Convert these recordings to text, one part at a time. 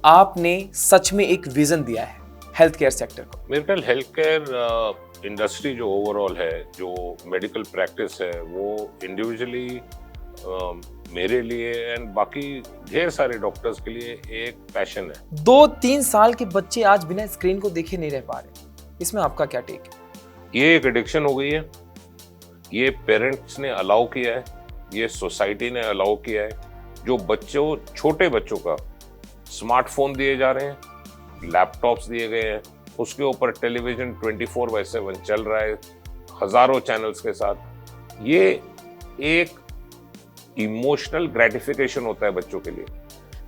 आपने सच में एक विजन दिया है हेल्थ केयर सेक्टर को। मेरे ख्याल हेल्थ केयर इंडस्ट्री जो ओवरऑल है, जो मेडिकल प्रैक्टिस है, वो इंडिविजुअली मेरे लिए एंड बाकी ढेर सारे डॉक्टर्स के लिए एक पैशन है। 2-3 साल के बच्चे आज बिना स्क्रीन को देखे नहीं रह पा रहे, इसमें आपका क्या टेक है? ये एक एडिक्शन हो गई है, ये पेरेंट्स ने अलाउ किया है, ये सोसाइटी ने अलाउ किया है। जो बच्चों, छोटे बच्चों का स्मार्टफोन दिए जा रहे हैं, लैपटॉप्स दिए गए हैं, उसके ऊपर टेलीविजन 24/7 चल रहा है हजारों चैनल्स के साथ। ये एक इमोशनल ग्रेटिफिकेशन होता है बच्चों के लिए।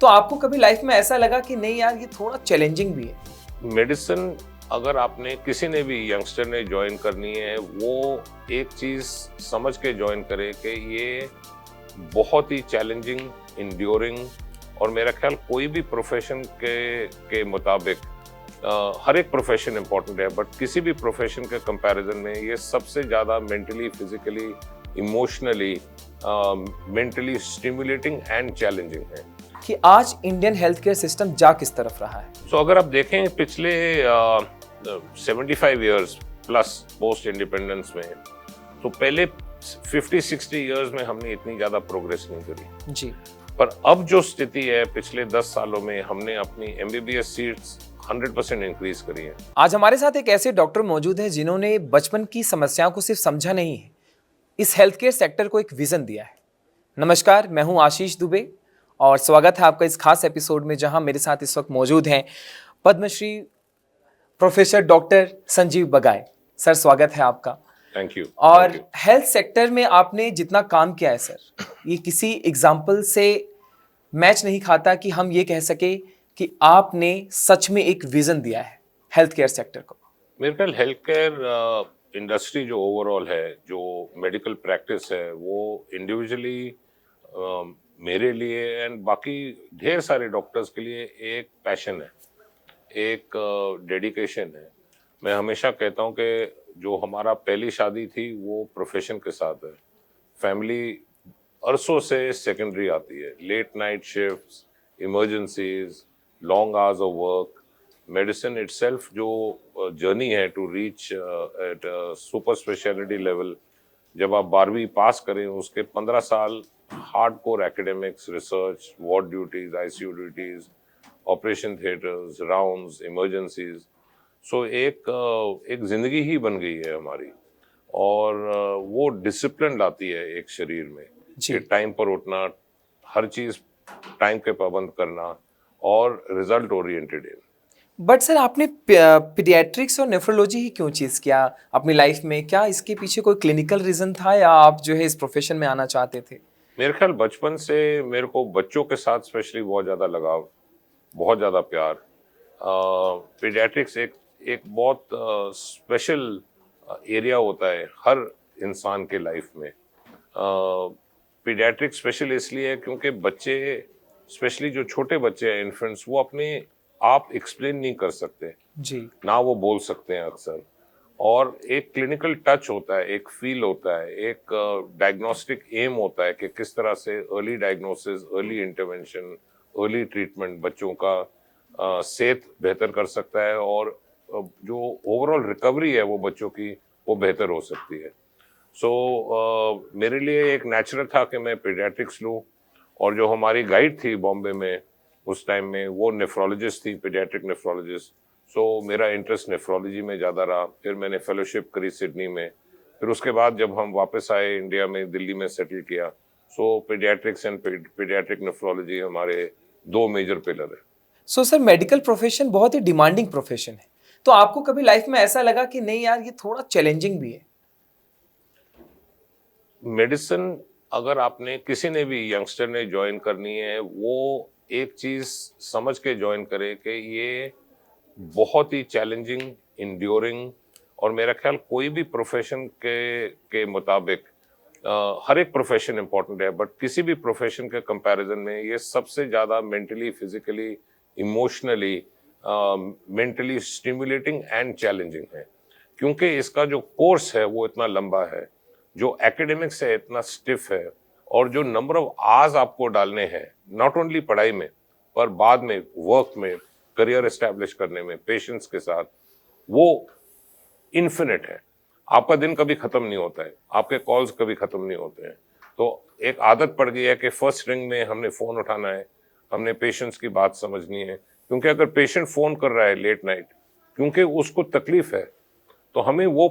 तो आपको कभी लाइफ में ऐसा लगा कि नहीं यार ये थोड़ा चैलेंजिंग भी है? मेडिसिन अगर आपने किसी ने भी यंगस्टर ने ज्वाइन करनी है, वो एक चीज समझ के ज्वाइन करे कि ये बहुत ही चैलेंजिंग, इंड्योरिंग, और मेरा ख्याल कोई भी प्रोफेशन के मुताबिक हर एक प्रोफेशन इंपॉर्टेंट है, बट किसी भी प्रोफेशन के कंपैरिजन में ये सबसे ज़्यादा mentally, physically, emotionally, mentally stimulating and challenging है। कि आज इंडियन हेल्थ केयर सिस्टम जा किस तरफ रहा है? सो अगर आप देखें पिछले 75 ईयर्स प्लस पोस्ट इंडिपेंडेंस में, तो पहले 50-60 ईयर्स में हमने इतनी ज़्यादा प्रोग्रेस नहीं करी जी। पर अब जो स्थिति है, पिछले 10 सालों में हमने अपनी MBBS सीट्स 100% इंक्रीज करी है। आज हमारे साथ एक ऐसे डॉक्टर मौजूद हैं जिन्होंने बचपन की समस्याओं को सिर्फ समझा नहीं है, इस हेल्थ केयर सेक्टर को एक विजन दिया है। नमस्कार, मैं हूं आशीष दुबे और स्वागत है आपका इस खास एपिसोड में, जहां मेरे साथ इस वक्त मौजूद हैं Padmashri professor doctor Sanjeev Bagai. Sir, स्वागत है आपका। Thank you. और हेल्थ सेक्टर में आपने जितना काम किया है सर, ये किसी एग्जाम्पल से मैच नहीं खाता कि हम ये कह सके कि आपने सच में एक विजन दिया है हेल्थ केयर सेक्टर को। मेरे ख्याल हेल्थ केयर इंडस्ट्री जो ओवरऑल है, जो मेडिकल प्रैक्टिस है, वो इंडिविजुअली मेरे लिए एंड बाकी ढेर सारे डॉक्टर्स के लिए एक पैशन है, एक डेडिकेशन है। मैं हमेशा कहता हूँ कि जो हमारा पहली शादी थी वो प्रोफेशन के साथ है। फैमिली अरसों से सेकेंडरी आती है, late night shifts, emergencies, long hours of work, medicine itself जो जर्नी है to reach at super speciality level. जब आप 12वीं पास करें, उसके 15 साल hardcore academics, research, ward duties, ICU duties, operation theatres, rounds, emergencies. So एक जिंदगी ही बन गई है हमारी, और वो डिसिप्लिन लाती है एक शरीर में कि टाइम पर उठना, हर चीज टाइम के पाबंद करना और रिजल्ट ओरिएंटेड है। बट सर, आपने पीडियाट्रिक्स और नेफ्रोलॉजी ही क्यों चीज किया अपनी लाइफ में? क्या इसके पीछे कोई क्लिनिकल रीजन था या आप जो है इस प्रोफेशन में आना चाहते थे? मेरे ख्याल बचपन से मेरे को बच्चों के साथ स्पेशली बहुत ज़्यादा लगाव, बहुत ज़्यादा प्यार। पीडियाट्रिक्स एक बहुत स्पेशल एरिया होता है हर इंसान के लाइफ में। पीडियाट्रिक्स स्पेशल इसलिए है क्योंकि बच्चे, स्पेशली जो छोटे बच्चे हैं, इन्फेंट्स, वो अपने आप एक्सप्लेन नहीं कर सकते जी। ना वो बोल सकते हैं अक्सर, और एक क्लिनिकल टच होता है, एक फील होता है, एक डायग्नोस्टिक एम होता है कि किस तरह से early diagnosis, early intervention, early treatment बच्चों का सेहत बेहतर कर सकता है, और जो ओवरऑल रिकवरी है वो बच्चों की, वो बेहतर हो सकती है। सो मेरे लिए एक नेचुरल था कि मैं पीडियाट्रिक्स लूँ, और जो हमारी गाइड थी बॉम्बे में उस टाइम में, वो नेफ्रोलॉजिस्ट थी, पीडियाट्रिक नेफ्रोलॉजिस्ट। सो मेरा इंटरेस्ट नेफ्रोलॉजी में ज़्यादा रहा। फिर मैंने फेलोशिप करी सिडनी में। फिर उसके बाद जब हम वापस आए इंडिया में, दिल्ली में सेटल किया, सो पीडियाट्रिक्स एंड पीडियाट्रिक नेफ्रोलॉजी हमारे 2 मेजर पिलर है। सो सर, मेडिकल प्रोफेशन बहुत ही डिमांडिंग प्रोफेशन है, तो आपको कभी लाइफ में ऐसा लगा कि नहीं यार ये थोड़ा चैलेंजिंग भी है? मेडिसिन अगर आपने किसी ने भी यंगस्टर ने ज्वाइन करनी है, वो एक चीज समझ के ज्वाइन करे कि ये बहुत ही चैलेंजिंग, इंड्योरिंग, और मेरा ख्याल कोई भी प्रोफेशन के मुताबिक हर एक प्रोफेशन इंपॉर्टेंट है, बट किसी भी प्रोफेशन के कंपैरिजन में ये सबसे ज़्यादा mentally, physically, emotionally, mentally stimulating and challenging है। क्योंकि इसका जो कोर्स है वो इतना लंबा है, जो एकेडमिक्स है इतना स्टिफ है, और जो नंबर ऑफ आवर्स आपको डालने हैं, नॉट ओनली पढ़ाई में, पर बाद में वर्क में, करियर एस्टैब्लिश करने में पेशेंस के साथ, वो इन्फिनिट है। आपका दिन कभी खत्म नहीं होता है, आपके कॉल्स कभी खत्म नहीं होते हैं। तो एक आदत पड़ गई है कि फर्स्ट रिंग में हमने फोन उठाना है, हमने पेशेंट्स की बात समझनी है, क्योंकि अगर पेशेंट फोन कर रहा है लेट नाइट क्योंकि उसको तकलीफ है, तो हमें वो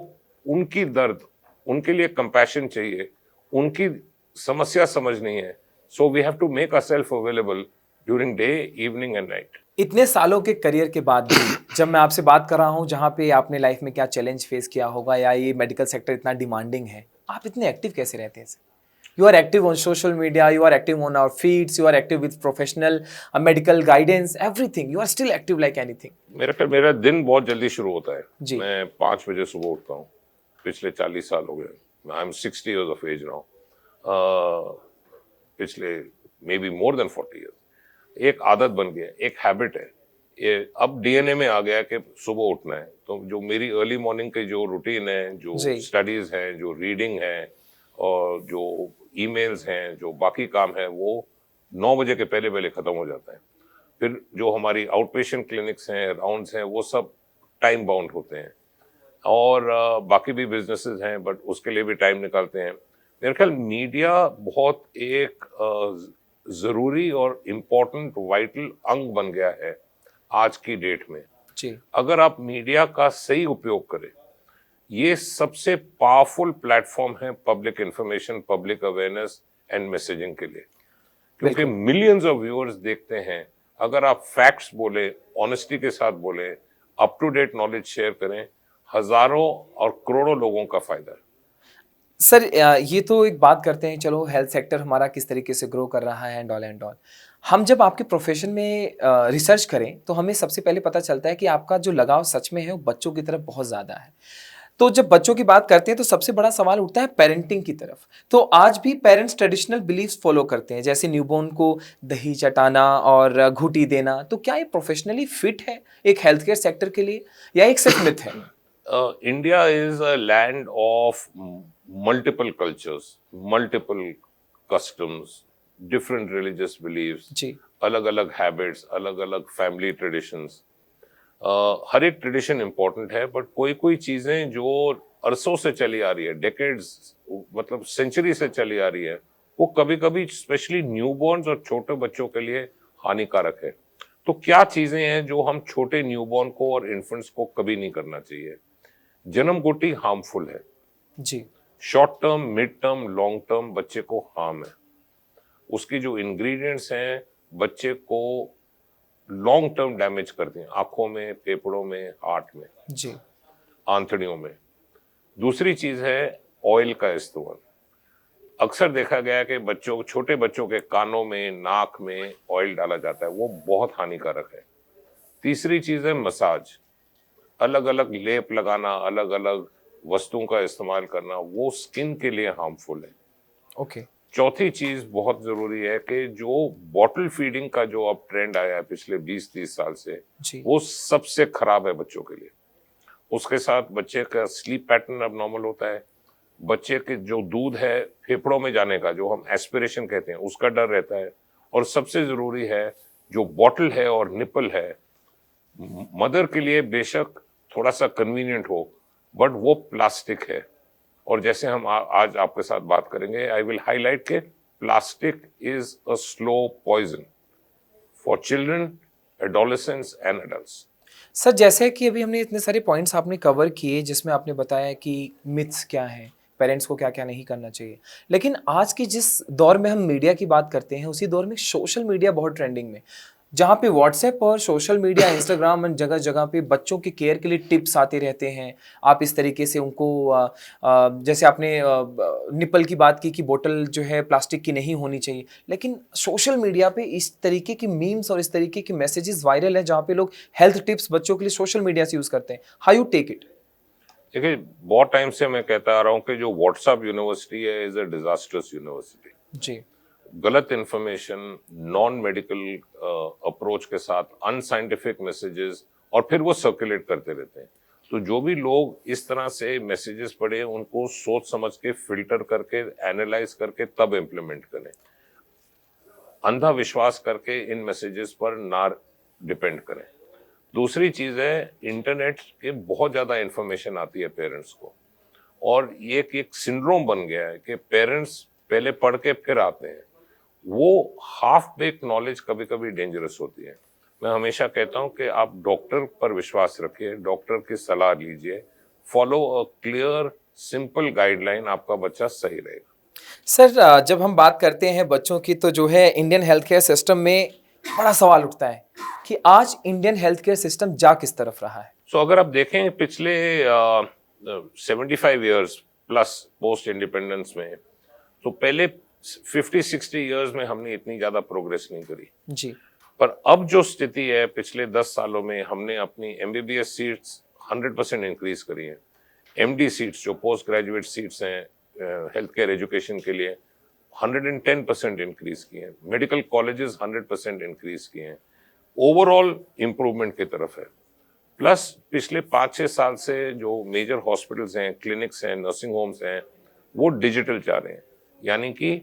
उनकी दर्द, उनके लिए कंपैशन चाहिए, उनकी समस्या समझनी है। So we have to make ourselves available during day, evening and night. इतने सालों के करियर के बाद भी जब मैं आपसे बात कर रहा हूँ जहाँ पे आपने लाइफ में क्या चैलेंज फेस किया होगा या ये मेडिकल सेक्टर इतना डिमांडिंग है, आप इतने एक्टिव कैसे रहते हैं? You are active on social media, you are active on our feeds, you are active with professional medical guidance, everything, you are still active like anything. मेरा दिन बहुत जल्दी शुरू होता है जी। मैं 5 बजे सुबह उठता हूँ। पिछले 40 साल हो गए। I am 60 years of age now. पिछले may be more than 40 years. एक आदत बन गया, एक हैबिट है, ये अब डीएनए में आ गया कि सुबह उठना है। तो जो मेरी अर्ली मॉर्निंग की जो रूटीन है, जो जी। स्टडीज है, जो रीडिंग है और जो ईमेल्स हैं, जो बाकी काम है, वो 9 बजे के पहले पहले खत्म हो जाता है। फिर जो हमारी आउट पेशेंट क्लिनिक्स हैं, राउंड्स हैं, वो सब टाइम बाउंड होते हैं और बाकी भी बिजनेसेस हैं, बट उसके लिए भी टाइम निकालते हैं। मेरे ख्याल मीडिया बहुत एक जरूरी और इम्पोर्टेंट वाइटल अंग बन गया है आज की डेट में। जी। अगर आप मीडिया का सही उपयोग करें, ये सबसे पावरफुल प्लेटफॉर्म है public information, public awareness and messaging के लिए, क्योंकि मिलियंस ऑफ व्यूअर्स देखते हैं। अगर आप फैक्ट्स बोले, ऑनेस्टी के साथ बोले, up to date knowledge share करें, हजारों और करोड़ों लोगों का फायदा है। सर ये तो एक बात करते हैं, चलो हेल्थ सेक्टर हमारा किस तरीके से ग्रो कर रहा है एंड ऑल एंड ऑल। हम जब आपके प्रोफेशन में रिसर्च करें तो हमें सबसे पहले पता चलता है कि आपका जो लगाव सच में है वो बच्चों की तरफ बहुत ज़्यादा है। तो जब बच्चों की बात करते हैं तो सबसे बड़ा सवाल उठता है पेरेंटिंग की तरफ। तो आज भी पेरेंट्स ट्रेडिशनल बिलीफ्स फॉलो करते हैं, जैसे न्यूबॉर्न को दही चटाना और घूंटी देना। तो क्या ये प्रोफेशनली फिट है एक हेल्थ केयर सेक्टर के लिए या एक सिर्फ मिथ है? India is a land of multiple cultures, multiple customs, different religious beliefs, जी। अलग अलग हैबिट्स, अलग अलग फैमिली ट्रेडिशंस। हर एक ट्रेडिशन इम्पोर्टेंट है, बट कोई कोई चीजें जो अरसों से चली आ रही है, डेकेड्स मतलब सेंचुरी से चली आ रही है, वो कभी कभी स्पेशली न्यूबॉर्न्स और छोटे बच्चों के लिए हानिकारक है। तो क्या चीजें हैं जो हम छोटे न्यूबॉर्न को और इन्फेंट्स को कभी नहीं करना चाहिए? जन्म गोटी हार्मफुल है। जी। Short term, mid term, long term बच्चे को हार्म है। उसकी जो इंग्रेडिएंट्स हैं बच्चे को लॉन्ग टर्म डैमेज करते हैं, आंखों में, फेफड़ों में, हार्ट में, जी। आंतड़ियों में। दूसरी चीज है ऑयल का इस्तेमाल। अक्सर देखा गया है कि बच्चों, छोटे बच्चों के कानों में, नाक में ऑयल डाला जाता है, वो बहुत हानिकारक है। तीसरी चीज है मसाज, अलग अलग लेप लगाना, अलग अलग वस्तुओं का इस्तेमाल करना, वो स्किन के लिए हार्मफुल है। ओके। चौथी चीज बहुत जरूरी है कि जो बॉटल फीडिंग का जो अब ट्रेंड आया है पिछले 20-30 साल से, जी। वो सबसे खराब है बच्चों के लिए। उसके साथ बच्चे का स्लीप पैटर्न अब नॉर्मल होता है, बच्चे के जो दूध है फेफड़ों में जाने का, जो हम एस्पिरेशन कहते हैं, उसका डर रहता है। और सबसे जरूरी है जो बॉटल है और निपल है, मदर के लिए बेशक थोड़ा सा कन्वीनियंट हो, बट वो प्लास्टिक है। और जैसे हम आज आपके साथ बात करेंगे, आई विल हाईलाइट के plastic is a slow poison for children, adolescents and adults. Sir जैसे कि अभी हमने इतने सारे पॉइंट्स आपने कवर किए जिसमें आपने बताया कि मिथ्स क्या हैं, पेरेंट्स को क्या क्या नहीं करना चाहिए, लेकिन आज के जिस दौर में हम मीडिया की बात करते हैं उसी दौर में सोशल मीडिया बहुत ट्रेंडिंग में, जहाँ पे व्हाट्सएप और सोशल मीडिया, इंस्टाग्राम एंड जगह जगह पे बच्चों के केयर के लिए टिप्स आते रहते हैं। आप इस तरीके से उनको जैसे आपने निपल की बात की कि बोतल जो है प्लास्टिक की नहीं होनी चाहिए, लेकिन सोशल मीडिया पे इस तरीके की मीम्स और इस तरीके की मैसेजेस वायरल है जहाँ पे लोग हेल्थ टिप्स बच्चों के लिए सोशल मीडिया से यूज़ करते हैं। How you take it? देखिए, बहुत टाइम से मैं कहता आ रहा हूँ कि जो व्हाट्सएप यूनिवर्सिटी है इज अ डिजास्टर्स यूनिवर्सिटी। जी। गलत इंफॉर्मेशन, नॉन मेडिकल अप्रोच के साथ अनसाइंटिफिक मैसेजेस, और फिर वो सर्कुलेट करते रहते हैं। तो जो भी लोग इस तरह से मैसेजेस पढ़े, उनको सोच समझ के, फिल्टर करके, एनालाइज करके तब इम्प्लीमेंट करें। अंधा विश्वास करके इन मैसेजेस पर ना डिपेंड करें। दूसरी चीज है, इंटरनेट के बहुत ज्यादा इंफॉर्मेशन आती है पेरेंट्स को, और ये एक सिंड्रोम बन गया है कि पेरेंट्स पहले पढ़ के फिर आते हैं। वो हाफ बेक नॉलेज कभी कभी डेंजरस होती है। मैं हमेशा कहता हूं कि आप डॉक्टर पर विश्वास रखिए, डॉक्टर की सलाह लीजिए, follow a clear simple guideline, आपका बच्चा सही रहेगा। सर, जब हम बात करते हैं बच्चों की तो जो है इंडियन हेल्थ केयर सिस्टम में बड़ा सवाल उठता है कि आज इंडियन हेल्थ केयर सिस्टम जा किस तरफ रहा है। सो अगर आप देखें पिछले 75 ईयर्स प्लस पोस्ट इंडिपेंडेंस में, तो पहले 50-60 ईयर्स में हमने इतनी ज्यादा प्रोग्रेस नहीं करी जी। पर अब जो स्थिति है, पिछले 10 सालों में हमने अपनी एमबीबीएस सीट्स 100% इंक्रीज करी है। एमडी सीट्स जो पोस्ट ग्रेजुएट सीट्स हैं हेल्थ केयर एजुकेशन के लिए 110% इंक्रीज किए हैं। मेडिकल कॉलेजेस 100% इंक्रीज किए हैं। ओवरऑल इंप्रूवमेंट की तरफ है। प्लस पिछले 5-6 साल से जो मेजर हॉस्पिटल्स हैं, क्लिनिक्स हैं, नर्सिंग होम्स हैं, वो डिजिटल जा रहे हैं। यानी कि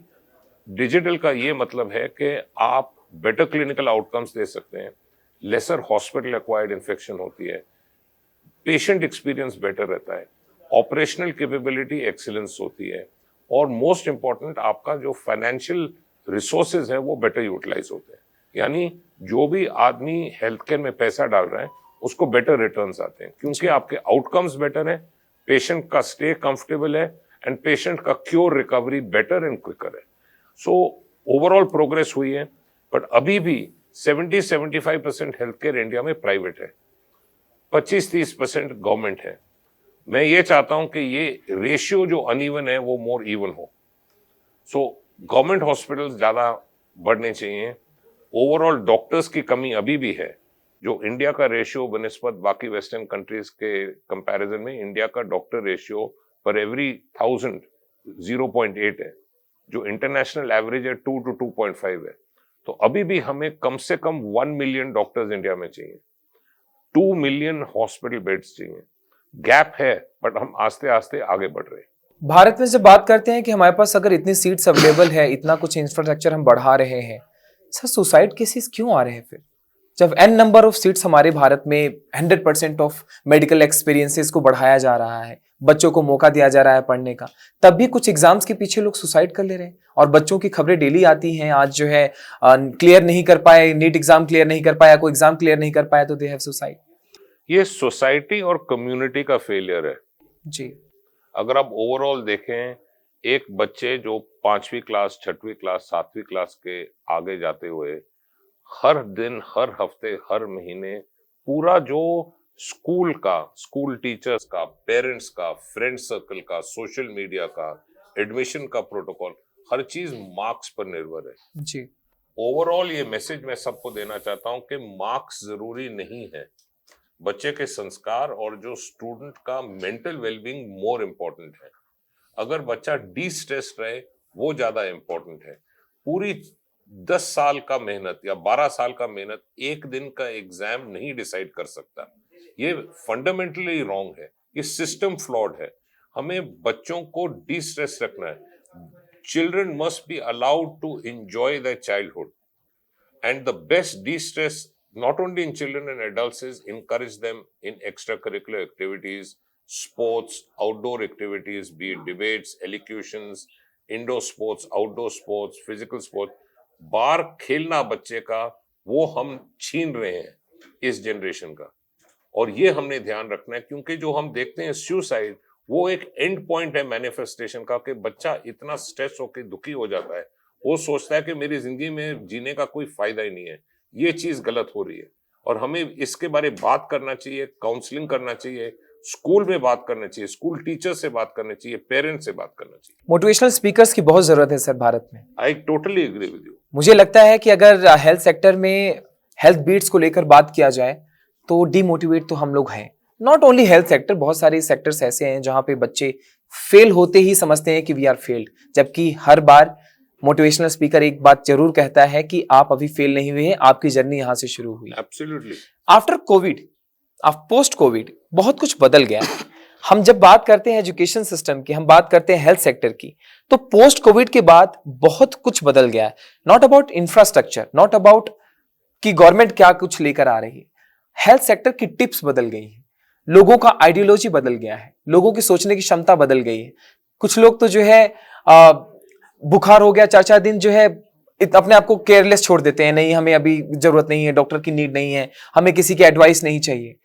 डिजिटल का ये मतलब है कि आप बेटर क्लिनिकल आउटकम्स दे सकते हैं, लेसर हॉस्पिटल एक्वायर्ड इन्फेक्शन होती है, पेशेंट एक्सपीरियंस बेटर रहता है, ऑपरेशनल कैपेबिलिटी एक्सीलेंस होती है, और मोस्ट इंपॉर्टेंट आपका जो फाइनेंशियल रिसोर्सेज है वो बेटर यूटिलाइज होते हैं। यानी जो भी आदमी हेल्थ केयर में पैसा डाल रहा है उसको बेटर रिटर्न्स आते हैं, क्योंकि आपके आउटकम्स बेटर है, पेशेंट का स्टे कंफर्टेबल है, एंड पेशेंट का cure recovery better and quicker है। सो ओवरऑल प्रोग्रेस हुई है, बट अभी भी 70-75% हेल्थ केयर इंडिया में प्राइवेट है, 25-30% गवर्नमेंट है। मैं ये चाहता हूं कि ये रेशियो जो अनइवन है वो मोर इवन हो। सो गवर्नमेंट हॉस्पिटल्स ज्यादा बढ़ने चाहिए। ओवरऑल डॉक्टर्स की कमी अभी भी है। जो इंडिया का रेशियो बनिस्बत बाकी वेस्टर्न कंट्रीज के कंपैरिजन में, इंडिया का डॉक्टर रेशियो पर एवरी 1000 0.8 है, जो इंटरनेशनल एवरेज है 2 to 2.5 है। तो अभी भी हमें कम से कम 1 मिलियन डॉक्टर्स इंडिया में चाहिए, 2 मिलियन हॉस्पिटल बेड्स चाहिए। गैप है, बट हम आस्ते आस्ते आगे बढ़ रहे हैं। भारत में जब बात करते हैं कि हमारे पास अगर इतनी सीट्स अवेलेबल है, इतना कुछ इंफ्रास्ट्रक्चर हम बढ़ा रहे हैं, सर सुसाइड केसेस क्यों आ रहे हैं फिर? जब n नंबर ऑफ सीट्स हमारे भारत में 100% ऑफ मेडिकल एक्सपीरियंसेस को बढ़ाया जा रहा है, बच्चों को मौका दिया जा रहा है पढ़ने का, तब भी कुछ एग्जाम्स के पीछे लोग सुसाइड कर ले रहे हैं। और बच्चों की खबरें डेली आती हैं, आज जो है क्लियर नहीं कर पाए, नीट एग्जाम क्लियर नहीं कर पाया, कोई एग्जाम क्लियर नहीं कर पाया तो दे हैव सुसाइड। ये सोसाइटी और कम्युनिटी का फेलियर है जी। अगर आप ओवरऑल देखें, एक बच्चे जो 5वीं क्लास, 6वीं क्लास, 7वीं क्लास के आगे जाते हुए हर दिन, हर हफ्ते, हर महीने पूरा जो स्कूल का, स्कूल टीचर्स का, पेरेंट्स का, फ्रेंड सर्कल का, सोशल मीडिया का, एडमिशन का प्रोटोकॉल, हर चीज मार्क्स पर निर्भर है। जी। ओवरऑल ये मैसेज मैं सबको देना चाहता हूं कि मार्क्स जरूरी नहीं है, बच्चे के संस्कार और जो स्टूडेंट का मेंटल वेलबींग मोर इम्पोर्टेंट है। अगर बच्चा डी स्ट्रेस रहे वो ज्यादा इम्पोर्टेंट है। पूरी 10 साल का मेहनत या 12 साल का मेहनत एक दिन का एग्जाम नहीं डिसाइड कर सकता। ये फंडामेंटली रॉन्ग है, ये सिस्टम फ्लॉड है। हमें बच्चों को डी स्ट्रेस रखना है। Children must be allowed to enjoy the childhood, and the best destress not only in children and adults is encourage them in extracurricular activities, sports, outdoor activities, be it debates, elocutions, indoor sports, outdoor sports, physical sports. बाहर खेलना बच्चे का वो हम छीन रहे हैं इस जनरेशन का, और ये हमने ध्यान रखना है, क्योंकि जो हम देखते हैं सुसाइड वो एक एंड पॉइंट है मैनिफेस्टेशन का, कि बच्चा इतना स्ट्रेस होकर दुखी हो जाता है, वो सोचता है कि मेरी जिंदगी में जीने का कोई फायदा ही नहीं है। ये चीज गलत हो रही है और हमें इसके बारे में बात करना चाहिए, काउंसलिंग करना चाहिए, स्कूल में बात करना चाहिए, स्कूल टीचर से बात करना चाहिए, पेरेंट्स से बात करना चाहिए। मोटिवेशनल स्पीकर्स की बहुत जरूरत है सर भारत में। I totally agree with you. मुझे लगता है कि अगर हेल्थ सेक्टर में हेल्थ बीट्स को लेकर बात किया जाए तो डीमोटिवेट तो हम लोग हैं। नॉट ओनली हेल्थ सेक्टर, बहुत सारे सेक्टर्स ऐसे हैं जहां पे बच्चे फेल होते ही समझते हैं कि वी आर फेल्ड, जबकि हर बार मोटिवेशनल स्पीकर एक बात जरूर कहता है कि आप अभी फेल नहीं हुए हैं, आपकी जर्नी यहां से शुरू हुई। Absolutely. After Covid, post Covid बहुत कुछ बदल गया। हम जब बात करते हैं एजुकेशन सिस्टम की, हम बात करते हैं हेल्थ सेक्टर की, तो पोस्ट कोविड के बाद बहुत कुछ बदल गया है. Not about infrastructure, not about कि गवर्नमेंट क्या कुछ लेकर आ रही है. हेल्थ सेक्टर की टिप्स बदल गई हैं, लोगों का आइडियोलॉजी बदल गया है, लोगों की सोचने की क्षमता बदल गई है. कुछ लोग तो जो है बुखार हो गया 4-4 दिन जो है अपने आप को केयरलेस छोड़ देते हैं, नहीं हमें अभी जरूरत नहीं है, डॉक्टर की नीड नहीं है, हमें किसी की एडवाइस नहीं चाहिए.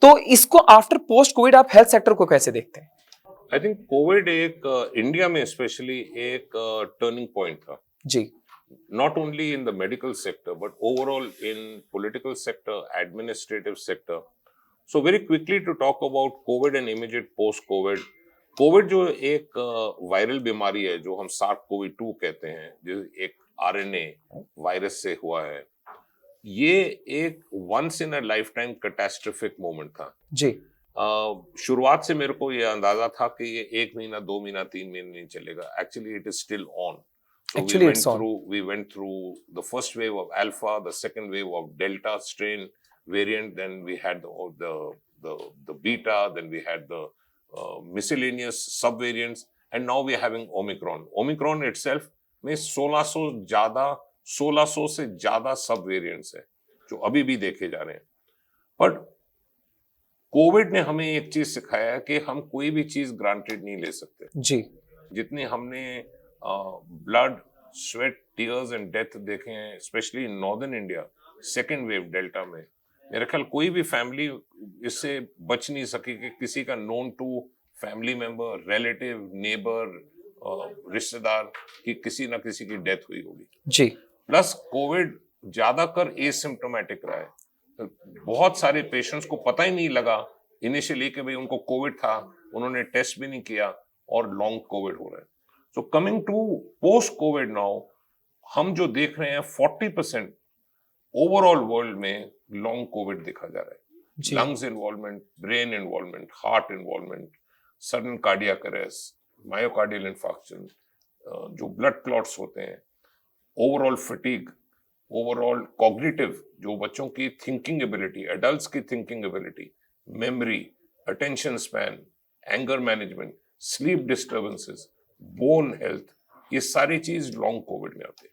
तो इसको आफ्टर पोस्ट कोविड आप हेल्थ सेक्टर को कैसे देखते हैं? आई थिंक कोविड एक इंडिया में स्पेशली एक टर्निंग पॉइंट था. जी. Not only in the medical sector but overall in political sector, administrative sector. So very quickly to talk about COVID and immediate post COVID. COVID जो एक viral बीमारी है जो हम SARS-CoV-2 कहते हैं, जो एक RNA वायरस से हुआ है, ये एक once in a lifetime catastrophic moment था. जी. शुरुआत से मेरे को ये अंदाजा था कि ये 1 महीना 2 महीना 3 महीने नहीं चलेगा. Actually it is still on. So Actually, we went through the first wave of Alpha, the second wave of Delta strain variant, then we had the Beta, then we had the miscellaneous subvariants, and now we are having Omicron. Omicron itself में 1600 से ज्यादा subvariants है जो अभी भी देखे जा रहे हैं. But कोविड ने हमें एक चीज सिखाया कि हम कोई भी चीज ग्रांटेड नहीं ले सकते. जी. जितनी हमने blood, sweat, tears and death देखे हैं, specially in northern India second wave delta में, मेरे ख्याल कोई भी फैमिली इससे बच नहीं सकी कि किसी का known to family member, relative, neighbour, रिश्तेदार की किसी ना किसी की डेथ हुई होगी. जी. प्लस कोविड ज्यादातर एसिम्प्टोमेटिक रहा है. बहुत सारे पेशेंट्स को पता ही नहीं लगा इनिशियली कि भाई उनको कोविड था, उन्होंने टेस्ट भी नहीं किया और लॉन्ग कोविड हो रहा है. So coming to post-COVID now, हम जो देख रहे हैं 40% ओवरऑल वर्ल्ड में लॉन्ग कोविड देखा जा रहा है. Lungs involvement, brain involvement, heart involvement, sudden cardiac arrest, myocardial infarction, जो ब्लड क्लॉट्स होते हैं, ओवरऑल फटीग, ओवरऑल कॉग्निटिव, जो बच्चों की थिंकिंग एबिलिटी, एडल्ट्स की thinking ability, memory, attention span, anger management, sleep disturbances, bone health, ये सारी चीज लॉन्ग कोविड में आते हैं.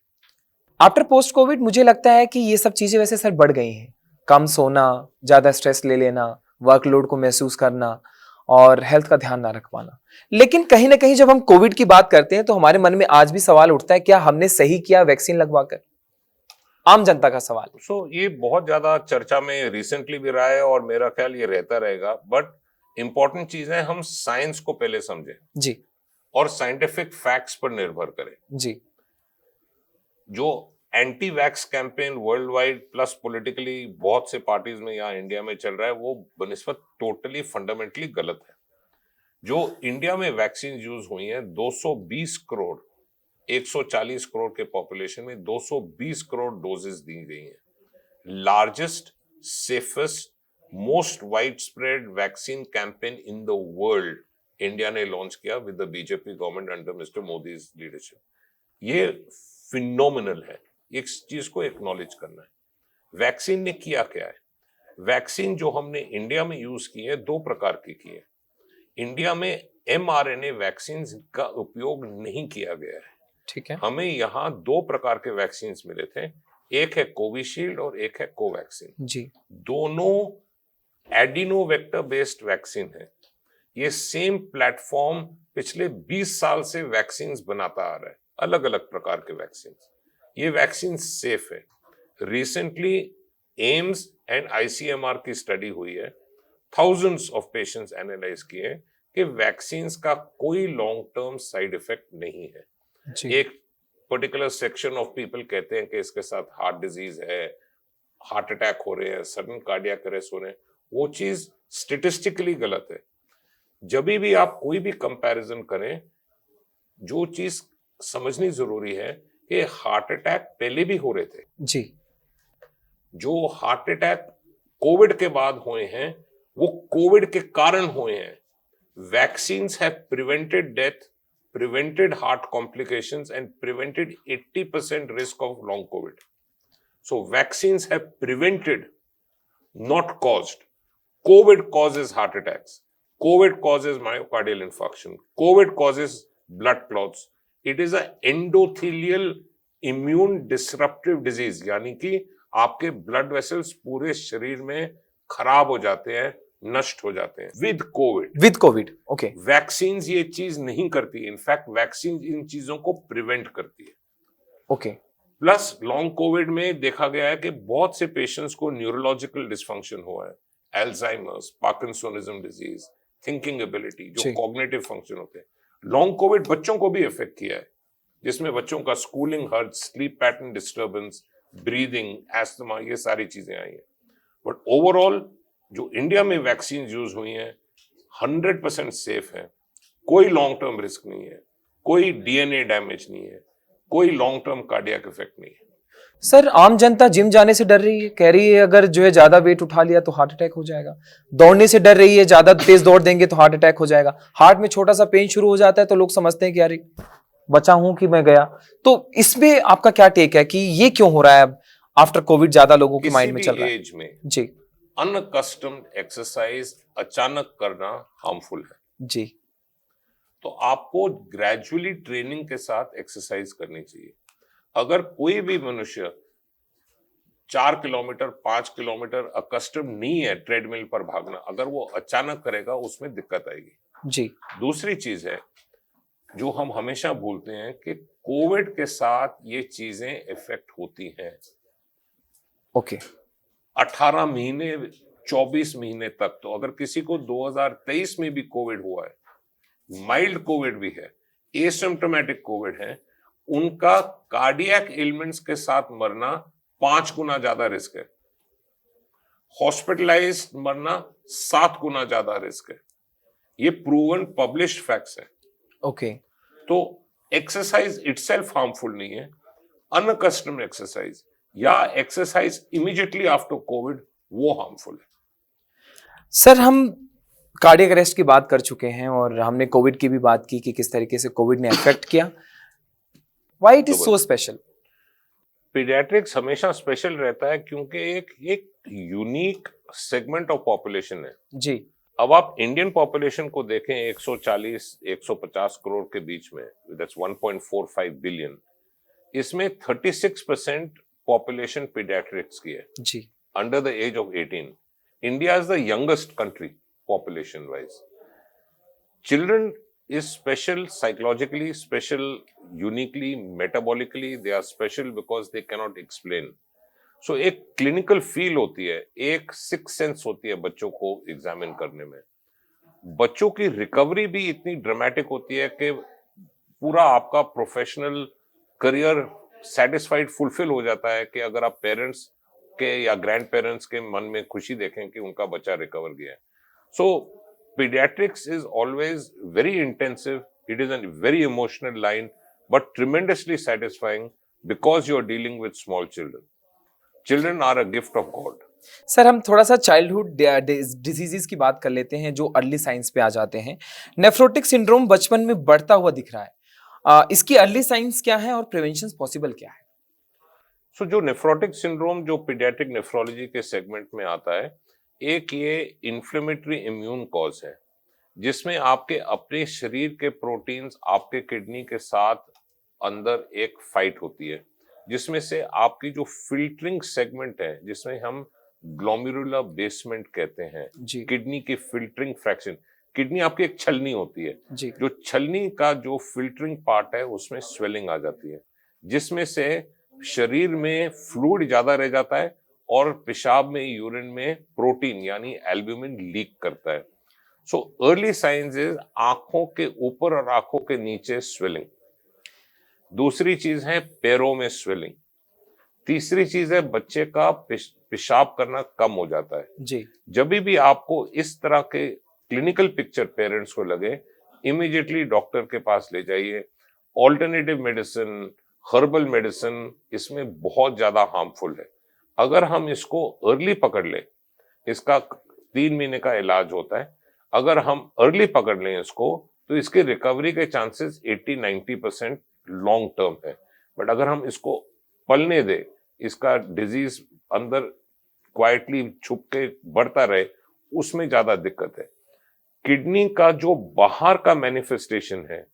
आफ्टर पोस्ट कोविड मुझे लगता है कि ये सब चीजें वैसे सर बढ़ गई हैं. कम सोना, ज्यादा स्ट्रेस ले लेना, वर्कलोड को महसूस करना और हेल्थ का ध्यान ना रख पाना. लेकिन कहीं ना कहीं जब हम कोविड की बात करते हैं तो हमारे मन में आज भी सवाल उठता है, क्या हमने सही किया वैक्सीन लगवाकर? आम जनता का सवाल. ये बहुत ज्यादा चर्चा में रिसेंटली भी रहा है और मेरा ख्याल ये रहता रहेगा. बट इंपॉर्टेंट चीज है हम साइंस को पहले समझें जी, और साइंटिफिक फैक्ट्स पर निर्भर करें. जी. जो anti wax campaign world wide plus politically बहुत से पार्टीज में यहाँ इंडिया में चल रहा है, वो बनिस्बत टोटली फंडामेंटली गलत है. जो इंडिया में वैक्सीन यूज हुई है 220 करोड़, 140 करोड़ के पॉपुलेशन में 220 करोड़ डोजेस दी गई हैं. Largest, safest, most wide spread vaccine campaign in the world India ने लॉन्च किया with the BJP government under mister Modi's leadership. ये फिनोमिनल है, एक चीज को एक्नॉलेज करना है. वैक्सीन ने किया क्या है? वैक्सीन जो हमने इंडिया में यूज की है 2 प्रकार की है. इंडिया में mRNA वैक्सीन का उपयोग नहीं किया गया है. ठीक है. हमें यहाँ 2 प्रकार के वैक्सीन मिले थे, एक है कोविशील्ड और एक है कोवैक्सीन. जी. दोनों एडिनोवेक्टर बेस्ड वैक्सीन है. ये सेम प्लेटफॉर्म पिछले 20 साल से वैक्सीन बनाता आ रहा है, अलग अलग प्रकार के वैक्सीन. ये वैक्सीन सेफ है. रिसेंटली एम्स एंड ICMR की स्टडी हुई है, थाउजेंड्स ऑफ पेशेंट्स एनालाइज किए कि वैक्सीन का कोई लॉन्ग टर्म साइड इफेक्ट नहीं है. जी. एक पर्टिकुलर सेक्शन ऑफ पीपल कहते हैं कि इसके साथ हार्ट डिजीज है, हार्ट अटैक हो रहे हैं, सडन कार्डियक अरेस्ट हो रहे हैं. वो चीज स्टेटिस्टिकली गलत है. जब भी आप कोई भी कंपैरिजन करें, जो चीज समझनी जरूरी है कि हार्ट अटैक पहले भी हो रहे थे. जी. जो हार्ट अटैक कोविड के बाद हुए हैं वो कोविड के कारण हुए हैं. Vaccines have prevented death, prevented heart complications and prevented 80% risk of long COVID. So vaccines have prevented, not caused. COVID causes heart attacks. COVID causes myocardial infarction. COVID causes blood clots. It is a endothelial immune disruptive disease, यानी कि आपके blood vessels पूरे शरीर में खराब हो जाते हैं, नष्ट हो जाते हैं विद कोविड। ओके। वैक्सीन ये चीज नहीं करती, इनफैक्ट वैक्सीन इन चीजों को प्रिवेंट करती है। ओके। प्लस लॉन्ग कोविड में देखा गया है कि बहुत से पेशेंट्स को न्यूरोलॉजिकल डिसफंक्शन हुआ है, Alzheimer's, parkinsonism disease, thinking ability, जो कॉग्निटिव फंक्शन होते हैं। लॉन्ग कोविड बच्चों को भी इफेक्ट किया है, जिसमें बच्चों का schooling hurt, sleep pattern disturbance, breathing, asthma, ये सारी चीजें आई हैं। बट ओवरऑल जो इंडिया में वैक्सीन यूज हुई हैं 100% सेफ है, कोई लॉन्ग टर्म रिस्क नहीं है, कोई डीएनए डैमेज नहीं है, कोई लॉन्ग टर्म कार्डियक इफेक्ट नहीं है। सर, आम जनता जिम जाने से डर रही है, कह रही है अगर जो है ज्यादा वेट उठा लिया तो हार्ट अटैक हो जाएगा। दौड़ने से डर रही है, ज्यादा तेज दौड़ देंगे तो हार्ट अटैक हो जाएगा। हार्ट में छोटा सा पेन शुरू हो जाता है तो लोग समझते हैं कि यार बचा हूं कि मैं गया। तो इसमें आपका क्या टेक है कि ये क्यों हो रहा है अब आफ्टर कोविड, ज्यादा लोगों के माइंड में चल रहा है? एज में जी अनकस्टम्ड एक्सरसाइज अचानक करना हार्मफुल है। जी। तो आपको ग्रेजुअली ट्रेनिंग के साथ एक्सरसाइज करनी चाहिए। अगर कोई भी मनुष्य 4 किलोमीटर 5 किलोमीटर अकस्टम नहीं है ट्रेडमिल पर भागना, अगर वो अचानक करेगा उसमें दिक्कत आएगी। जी। दूसरी चीज है जो हम हमेशा भूलते हैं कि कोविड के साथ ये चीजें इफेक्ट होती हैं। ओके। 18 महीने 24 महीने तक। तो अगर किसी को 2023 में भी कोविड हुआ है, माइल्ड कोविड भी है, एसिम्प्टोमेटिक कोविड है, उनका कार्डियक एलिमेंट्स के साथ मरना 5 गुना ज्यादा रिस्क है, हॉस्पिटलाइज्ड मरना 7 गुना ज्यादा रिस्क है। ये प्रूवन पब्लिश्ड फैक्ट्स है। ओके। तो एक्सरसाइज इटसेल्फ हार्मफुल नहीं है, अनकस्टम्ड एक्सरसाइज या एक्सरसाइज इमीडिएटली आफ्टर कोविड वो हार्मफुल है। सर, हम कार्डियक अरेस्ट की बात कर चुके हैं और हमने कोविड की भी बात की कि किस तरीके से कोविड ने अफेक्ट किया। Why it is so special? Paediatrics हमेशा स्पेशल रहता है क्योंकि एक यूनिक सेगमेंट ऑफ पॉपुलेशन है। जी। अब आप इंडियन पॉपुलेशन को देखें 140-150 करोड़ के बीच में, दैट्स 1.45 बिलियन। इसमें 36% पॉपुलेशन पीडियाट्रिक्स की है, जी, under the age of 18। India is the youngest country population wise. Children is special psychologically, special uniquely, metabolically, they are special because they cannot explain. So एक clinical feel होती है, एक sixth sense होती है बच्चों को एग्जामिन करने में। बच्चों की रिकवरी भी इतनी ड्रामेटिक होती है कि पूरा आपका प्रोफेशनल करियर सेटिस्फाइड फुलफिल हो जाता है कि अगर आप पेरेंट्स के या ग्रैंड पेरेंट्स के मन में खुशी देखें कि उनका बच्चा रिकवर गया है। So pediatrics is always very intensive. It is a very emotional line, but tremendously satisfying because you are dealing with small children. Children are a gift of God. Sir, हम थोड़ा सा चाइल्डहुड डिजीजेस की बात कर लेते हैं जो early signs पे आ जाते हैं। नेफ्रोटिक सिंड्रोम बचपन में बढ़ता हुआ दिख रहा है, इसकी अर्ली साइंस क्या है और प्रिवेंशन पॉसिबल क्या है? So जो नेफ्रोटिक सिंड्रोम जो पीडियाट्रिक नेफ्रोलॉजी के सेगमेंट में आता है, एक ये इन्फ्लेमेटरी इम्यून कॉज है जिसमें आपके अपने शरीर के प्रोटीन्स आपके किडनी के साथ अंदर एक फाइट होती है, जिसमें से आपकी जो फिल्टरिंग सेगमेंट है, जिसमें हम ग्लोमेरुलर बेसमेंट कहते हैं, किडनी की फिल्टरिंग फ्रैक्शन। किडनी आपकी एक छलनी होती है, जो छलनी का जो फिल्टरिंग पार्ट है उसमें स्वेलिंग आ जाती है, जिसमें से शरीर में फ्लूइड ज्यादा रह जाता है और पेशाब में, यूरिन में प्रोटीन यानी एल्ब्यूमिन लीक करता है। सो अर्ली साइंस इज आंखों के ऊपर और आंखों के नीचे स्वेलिंग। दूसरी चीज है पैरों में स्वेलिंग। तीसरी चीज है बच्चे का पेशाब करना कम हो जाता है। जी। जब भी आपको इस तरह के क्लिनिकल पिक्चर पेरेंट्स को लगे, इमीडिएटली डॉक्टर के पास ले जाइए। ऑल्टरनेटिव मेडिसिन, हर्बल मेडिसिन इसमें बहुत ज्यादा हार्मफुल है। अगर हम इसको अर्ली पकड़ लें, इसका 3 महीने का इलाज होता है। अगर हम अर्ली पकड़ लें इसको, तो इसके रिकवरी के चांसेस 80-90% लॉन्ग टर्म है। बट अगर हम इसको पलने दें, इसका डिजीज अंदर क्वाइटली छुप के बढ़ता रहे, उसमें ज्यादा दिक्कत है। किडनी का जो बाहर का मैनिफेस्टेशन है,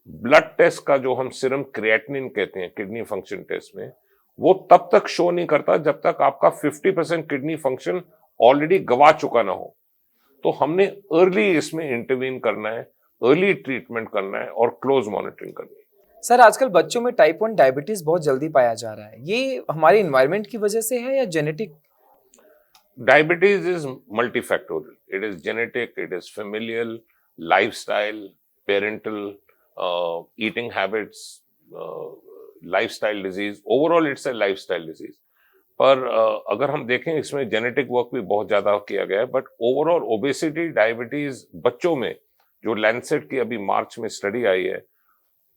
ब्लड टेस्ट का जो हम सीरम क्रिएटिनिन कहते हैं किडनी फंक्शन टेस्ट में, वो तब तक शो नहीं करता जब तक आपका 50% किडनी फंक्शन ऑलरेडी गवा चुका ना हो। तो हमने अर्ली इसमें इंटरवीन करना है, अर्ली ट्रीटमेंट करना है और क्लोज मॉनिटरिंग करनी है। सर आजकल बच्चों में टाइप 1 डायबिटीज बहुत जल्दी पाया जा रहा है, ये हमारे इन्वायरमेंट की वजह से है या genetic? Diabetes is multifactorial. It is genetic, it is familial, lifestyle, parental, eating habits, lifestyle disease. Overall, it's a lifestyle disease. पर अगर हम देखें इसमें जेनेटिक वर्क भी बहुत ज्यादा किया गया है, बट ओवरऑल ओबेसिटी डायबिटीज बच्चों में जो लैंसेट की अभी मार्च में स्टडी आई है,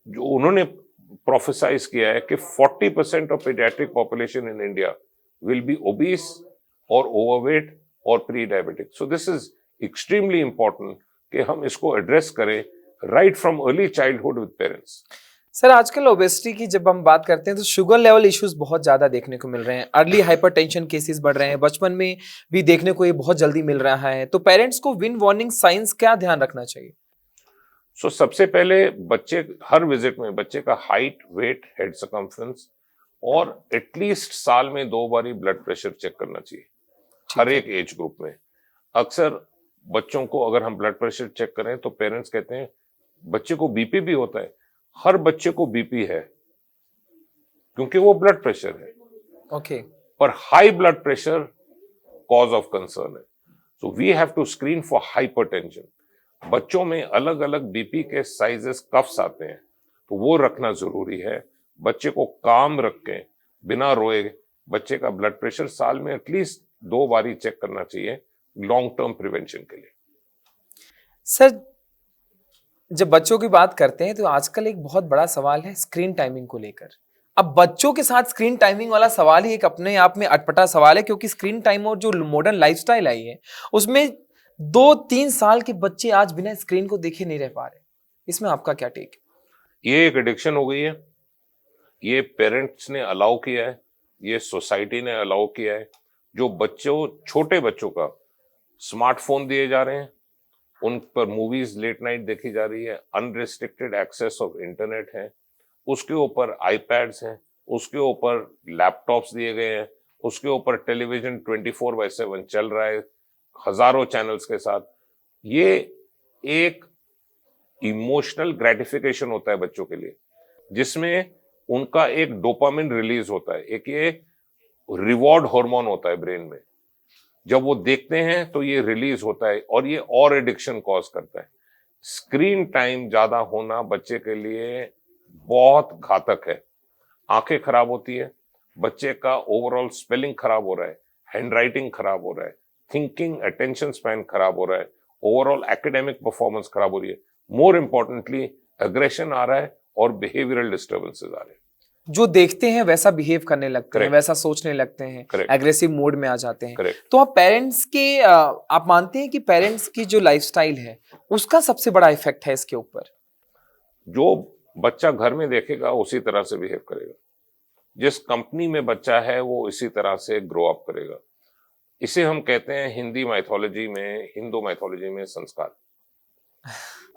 जो उन्होंने प्रोफेसाइज किया है कि 40% of paediatric population in India will be obese और ओवरवेट और pre diabetic. So this is extremely important कि हम इसको एड्रेस करें right from early childhood with parents. Sir आजकल ओबेसिटी की जब हम बात करते हैं तो शुगर लेवल इश्यूज बहुत ज्यादा देखने को मिल रहे हैं, अर्ली हाइपरटेंशन केसेस बढ़ रहे हैं, बचपन में भी देखने को ये बहुत जल्दी मिल रहा है। तो पेरेंट्स को विन वार्निंग साइंस क्या ध्यान रखना चाहिए? सो सबसे पहले बच्चे हर विजिट में बच्चे का हाइट, वेट, हेड सर्कम्फ्रेंस और एटलीस्ट साल में 2 बारी ब्लड प्रेशर चेक करना चाहिए हर एक एज ग्रुप में। अक्सर बच्चों को अगर हम ब्लड प्रेशर चेक करें तो पेरेंट्स कहते हैं बच्चे को बीपी भी होता है। हर बच्चे को बीपी है क्योंकि वो ब्लड प्रेशर है। ओके। पर high blood pressure cause of concern है। So we have to screen for hypertension. बच्चों में अलग अलग बीपी के साइजेस, कफ्स आते हैं, तो वो रखना जरूरी है। बच्चे को काम रख के बिना रोए बच्चे का ब्लड प्रेशर साल में एटलीस्ट 2 बारी चेक करना चाहिए लॉन्ग टर्म प्रिवेंशन के लिए। सर जब बच्चों की बात करते हैं तो आजकल एक बहुत बड़ा सवाल है स्क्रीन टाइमिंग को लेकर। अब बच्चों के साथ स्क्रीन टाइमिंग वाला सवाल ही एक अपने आप में अटपटा सवाल है, क्योंकि स्क्रीन टाइम और जो मॉडर्न लाइफस्टाइल आई है उसमें 2-3 साल के बच्चे आज बिना स्क्रीन को देखे नहीं रह पा रहे। इसमें आपका क्या टेक है? ये एक एडिक्शन हो गई है। ये पेरेंट्स ने अलाउ किया है, ये सोसाइटी ने अलाउ किया है। जो बच्चों, छोटे बच्चों का स्मार्टफोन दिए जा रहे हैं, उन पर मूवीज लेट नाइट देखी जा रही है, अनरिस्ट्रिक्टेड एक्सेस ऑफ इंटरनेट है, उसके ऊपर आईपैड्स हैं, उसके ऊपर लैपटॉप्स दिए गए हैं, उसके ऊपर टेलीविजन 24/7 चल रहा है हजारों चैनल्स के साथ। ये एक इमोशनल ग्रेटिफिकेशन होता है बच्चों के लिए, जिसमें उनका एक डोपामिन रिलीज होता है, एक ये रिवॉर्ड हार्मोन होता है ब्रेन में। जब वो देखते हैं तो ये रिलीज होता है और ये और एडिक्शन कॉज करता है। स्क्रीन टाइम ज्यादा होना बच्चे के लिए बहुत घातक है। आंखें खराब होती है, बच्चे का ओवरऑल स्पेलिंग खराब हो रहा है, हैंडराइटिंग खराब हो रहा है, थिंकिंग, अटेंशन स्पैन खराब हो रहा है, ओवरऑल एकेडमिक परफॉर्मेंस खराब हो रही है। मोर इंपॉर्टेंटली एग्रेशन आ रहा है और बिहेवियरल डिस्टर्बेंसेस आ रहे हैं। जो देखते हैं वैसा बिहेव करने लगते हैं, वैसा सोचने लगते हैं, एग्रेसिव मोड में आ जाते हैं। तो आप पेरेंट्स के आप मानते हैं कि पेरेंट्स की जो लाइफस्टाइल है उसका सबसे बड़ा इफेक्ट है इसके ऊपर? जो बच्चा घर में देखेगा उसी तरह से बिहेव करेगा। जिस कंपनी में बच्चा है वो इसी तरह से ग्रो अप करेगा। इसे हम कहते हैं हिंदू माइथोलॉजी में संस्कार।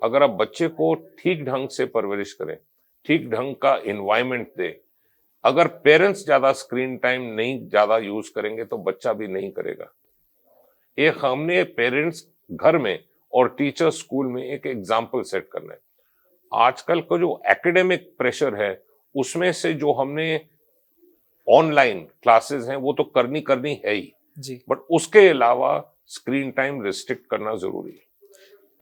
अगर आप बच्चे को ठीक ढंग से परवरिश करें, ठीक ढंग का एनवायरनमेंट दे, अगर पेरेंट्स ज्यादा स्क्रीन टाइम नहीं ज्यादा यूज करेंगे तो बच्चा भी नहीं करेगा। एक हमने पेरेंट्स घर में और टीचर स्कूल में एक एग्जाम्पल सेट करना है। आजकल का जो एकेडमिक प्रेशर है उसमें से जो हमने ऑनलाइन क्लासेस हैं वो तो करनी है ही जी, बट उसके अलावा स्क्रीन टाइम रिस्ट्रिक्ट करना जरूरी है।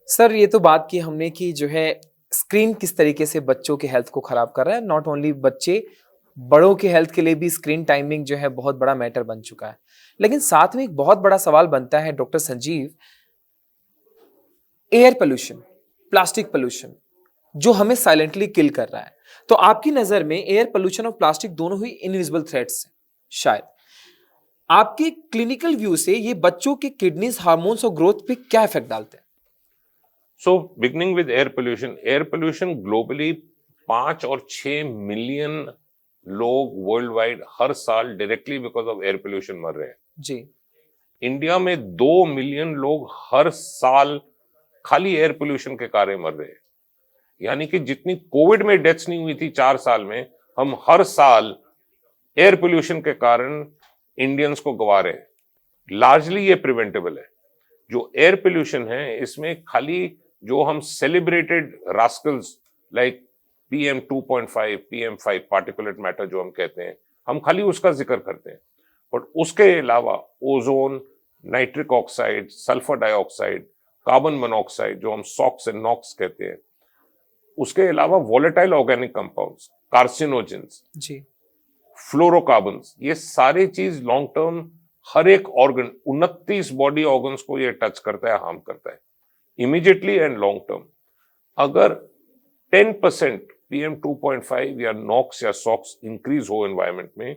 सर ये तो बात की हमने कि जो है स्क्रीन किस तरीके से बच्चों के हेल्थ को खराब कर रहा है। नॉट ओनली बच्चे, बड़ों के हेल्थ के लिए भी स्क्रीन टाइमिंग जो है बहुत बड़ा मैटर बन चुका है। लेकिन साथ में एक बहुत बड़ा सवाल बनता है doctor Sanjeev, air pollution, plastic pollution जो हमें साइलेंटली किल कर रहा है। तो आपकी नजर में एयर पोल्यूशन और प्लास्टिक दोनों ही इनविजिबल थ्रेट्स हैं शायद। आपके क्लिनिकल व्यू से ये बच्चों के किडनीज, हार्मोन्स और ग्रोथ पे क्या इफेक्ट डालते हैं? So beginning with air pollution globally 5 और 6 मिलियन लोग वर्ल्ड वाइड हर साल directly because of air pollution मर रहे हैं जी। इंडिया में 2 मिलियन लोग हर साल खाली एयर पोल्यूशन के कारण मर रहे हैं। यानी कि जितनी कोविड में डेथ्स नहीं हुई थी 4 साल में, हम हर साल एयर पोल्यूशन के कारण इंडियंस को गवा रहे हैं। लार्जली ये प्रिवेंटेबल है। जो एयर पोल्यूशन है इसमें खाली जो हम celebrated Rascals like PM 2.5, PM5 particulate matter जो हम कहते हैं, हम खाली उसका जिक्र करते हैं। बट उसके अलावा ozone, nitric oxide, sulphur dioxide, carbon monoxide जो हम सॉक्स एंड नॉक्स कहते हैं, उसके अलावा वोलेटाइल ऑर्गेनिक कंपाउंड्स, कार्सिनोजेंस, जी, फ्लोरोकार्बन्स, ये सारी चीज लॉन्ग टर्म हर एक ऑर्गन 29 बॉडी ऑर्गन्स को ये टच करता है, हार्म करता है इमीडिएटली एंड लॉन्ग टर्म। अगर 10% PM 2.5 या नॉक्स या सॉक्स इंक्रीज हो एनवायरमेंट में,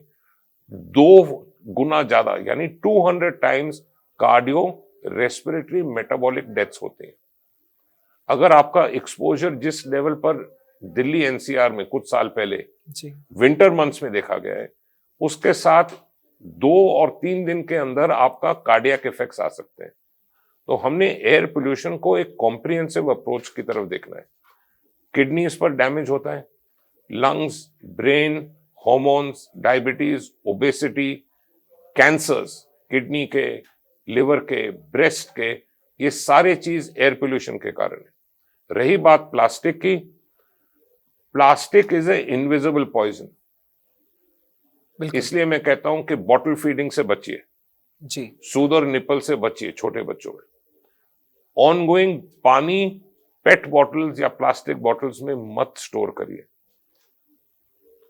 2 गुना ज्यादा यानी 200 times cardio respiratory metabolic deaths होते हैं। अगर आपका एक्सपोजर जिस लेवल पर दिल्ली NCR में कुछ साल पहले जी, विंटर मंथ्स में देखा गया है, उसके साथ 2 और 3 दिन के अंदर आपका कार्डियक इफेक्ट्स आ सकते हैं। तो हमने एयर पोल्यूशन को एक कॉम्प्रिहेंसिव अप्रोच की तरफ देखना है। किडनीज पर डैमेज होता है, lungs, brain, hormones, diabetes, obesity, cancers, kidney के, लिवर के, ब्रेस्ट के, ये सारे चीज एयर पोल्यूशन के कारण है। रही बात प्लास्टिक की, plastic is a invisible poison. बिल्कुल, इसलिए मैं कहता हूं कि बॉटल फीडिंग से बचिए, जी, सूद और निपल से बचिए छोटे बच्चों में। ऑनगोइंग पानी पेट बॉटल्स या प्लास्टिक बॉटल्स में मत स्टोर करिए,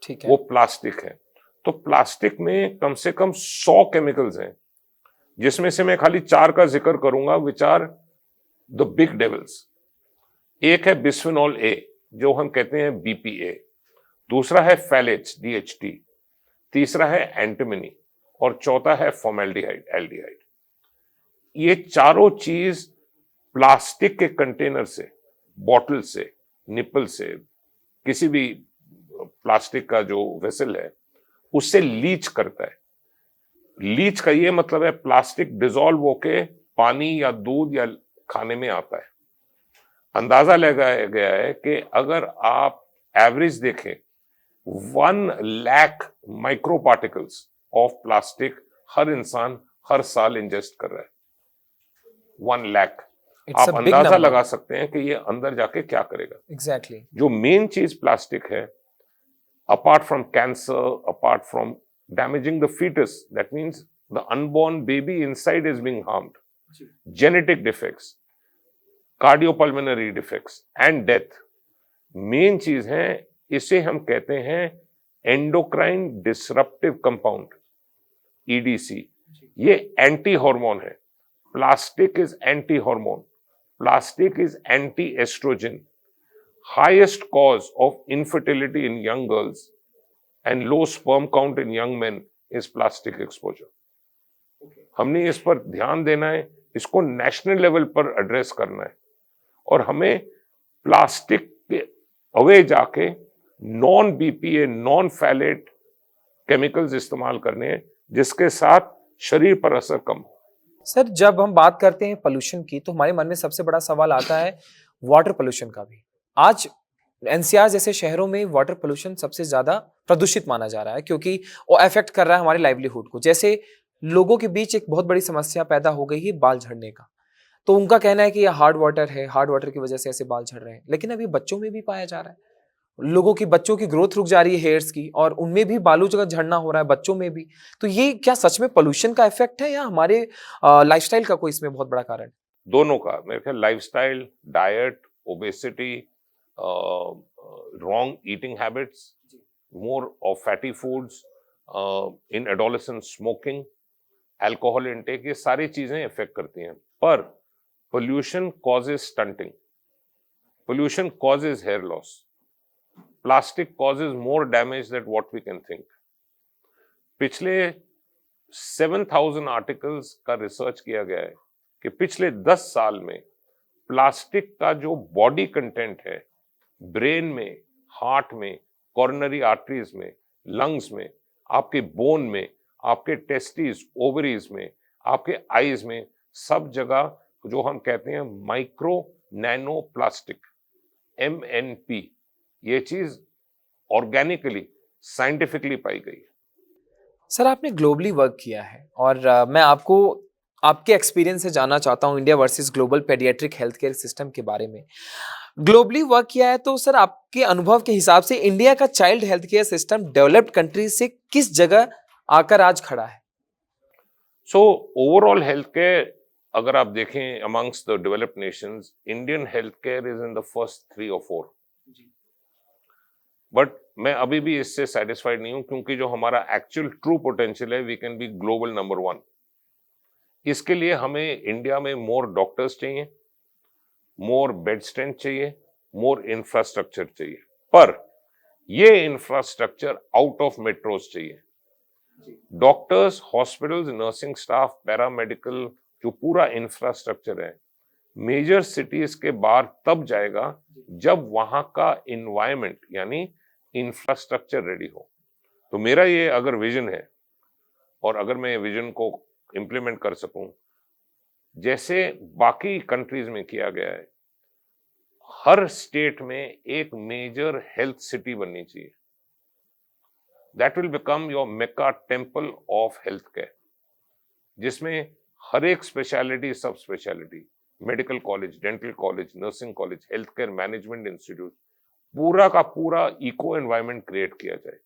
ठीक है, वो प्लास्टिक है। तो प्लास्टिक में कम से कम 100 केमिकल्स हैं, जिसमें से मैं खाली 4 का जिक्र करूंगा, which are the big devils. एक है बिस्फेनॉल ए, जो हम कहते हैं BPA, दूसरा है फैलेट्स DHT, तीसरा है एंटिमनी, और चौथा है फॉर्मेल्डिहाइड एल्डिहाइड। ये चारों चीज प्लास्टिक के कंटेनर से, बॉटल से, निपल से, किसी भी प्लास्टिक का जो वेसल है उससे लीच करता है। लीच का ये मतलब है प्लास्टिक डिसॉल्व होके पानी या दूध या खाने में आता है। अंदाजा लगाया गया है कि अगर आप एवरेज देखें 1 lakh micro particles of plastic हर इंसान हर साल इंजेस्ट कर रहा है। 1 लाख। इट्स आप अ बिग अंदाजा नंबर, लगा सकते हैं कि ये अंदर जाके क्या करेगा। एग्जैक्टली, जो मेन चीज प्लास्टिक है, apart from cancer, apart from damaging the fetus, that means the unborn baby inside is being harmed, genetic defects, cardiopulmonary defects and death, main चीज है, इसे हम कहते हैं एंडोक्राइन डिसरप्टिव कंपाउंड, EDC। ये एंटी हार्मोन है। Plastic is anti hormone, plastic is anti estrogen. Highest cause of infertility in young girls and low sperm count in young men is plastic exposure. हमने इस पर ध्यान देना है, इसको national level पर एड्रेस करना है, और हमें प्लास्टिक के अवे जाके non BPA, non Fallot chemicals इस्तेमाल करने हैं, जिसके साथ शरीर पर असर कम हो। सर जब हम बात करते हैं पोल्यूशन की तो हमारे मन में सबसे बड़ा सवाल आता है वाटर पोल्यूशन का भी। आज NCR जैसे शहरों में वाटर पोल्यूशन सबसे ज्यादा प्रदूषित माना जा रहा है, क्योंकि वो अफेक्ट कर रहा है हमारे लाइवलीहुड को। जैसे लोगों के बीच एक बहुत बड़ी समस्या पैदा हो गई है बाल झड़ने का, तो उनका कहना है कि यह हार्ड वाटर है, हार्ड वाटर की वजह से ऐसे बाल झड़ रहे हैं। लेकिन अभी बच्चों में भी पाया जा रहा है, बच्चों की ग्रोथ रुक जा रही है हेयर्स की, और उनमें भी बालों का झड़ना हो रहा है बच्चों में भी। तो ये क्या सच में पोल्यूशन का इफेक्ट है या हमारे लाइफस्टाइल का कोई इसमें बहुत बड़ा कारण है? दोनों का मेरे ख्याल, lifestyle, diet, obesity, wrong eating habits, more of fatty foods, in adolescent smoking, alcohol intake, ये सारी चीजें इफेक्ट करती हैं। पर pollution causes stunting, pollution causes hair loss, plastic causes more damage than what we can think. पिछले 7,000 articles का research किया गया है कि पिछले 10 साल में प्लास्टिक का जो बॉडी कंटेंट है, ब्रेन में, हार्ट में, कॉर्नरी आर्टरीज में, लंग्स में, आपके बोन में, आपके टेस्टिस, ओवरीज में, आपके आईज में, सब जगह जो हम कहते हैं माइक्रो नैनो प्लास्टिक, MNP, ये चीज ऑर्गेनिकली साइंटिफिकली पाई गई है। सर आपने ग्लोबली वर्क किया है और मैं आपको आपके एक्सपीरियंस से जानना चाहता हूँ India versus global paediatric health care system के बारे में। ग्लोबली वर्क किया है तो सर आपके अनुभव के हिसाब से इंडिया का child health care system developed countries से किस जगह आकर आज खड़ा है? सो ओवरऑल हेल्थ केयर अगर आप देखें amongst the developed Nations, Indian health care is in the first 3 और 4। बट मैं अभी भी इससे सेटिस्फाइड नहीं हूं, क्योंकि जो हमारा एक्चुअल ट्रू पोटेंशियल है, we can be global number 1। इसके लिए हमें इंडिया में मोर डॉक्टर्स चाहिए, मोर बेड स्ट्रेंथ चाहिए, मोर इंफ्रास्ट्रक्चर चाहिए। पर ये इंफ्रास्ट्रक्चर आउट ऑफ मेट्रोज चाहिए। Doctors, hospitals, nursing staff, paramedical, जो पूरा इंफ्रास्ट्रक्चर है, मेजर सिटीज के बाहर तब जाएगा जब वहां का इन्वायरमेंट यानी इंफ्रास्ट्रक्चर रेडी हो। तो मेरा ये अगर विजन है और अगर मैं विजन को इंप्लीमेंट कर सकूं जैसे बाकी कंट्रीज में किया गया है, हर स्टेट में एक मेजर हेल्थ सिटी बननी चाहिए। That will become your Mecca temple of health care, जिसमें हर एक स्पेशलिटी, सब speciality, medical college, dental college, nursing college, health care management institute, पूरा का पूरा इको एनवायरनमेंट क्रिएट किया जाए।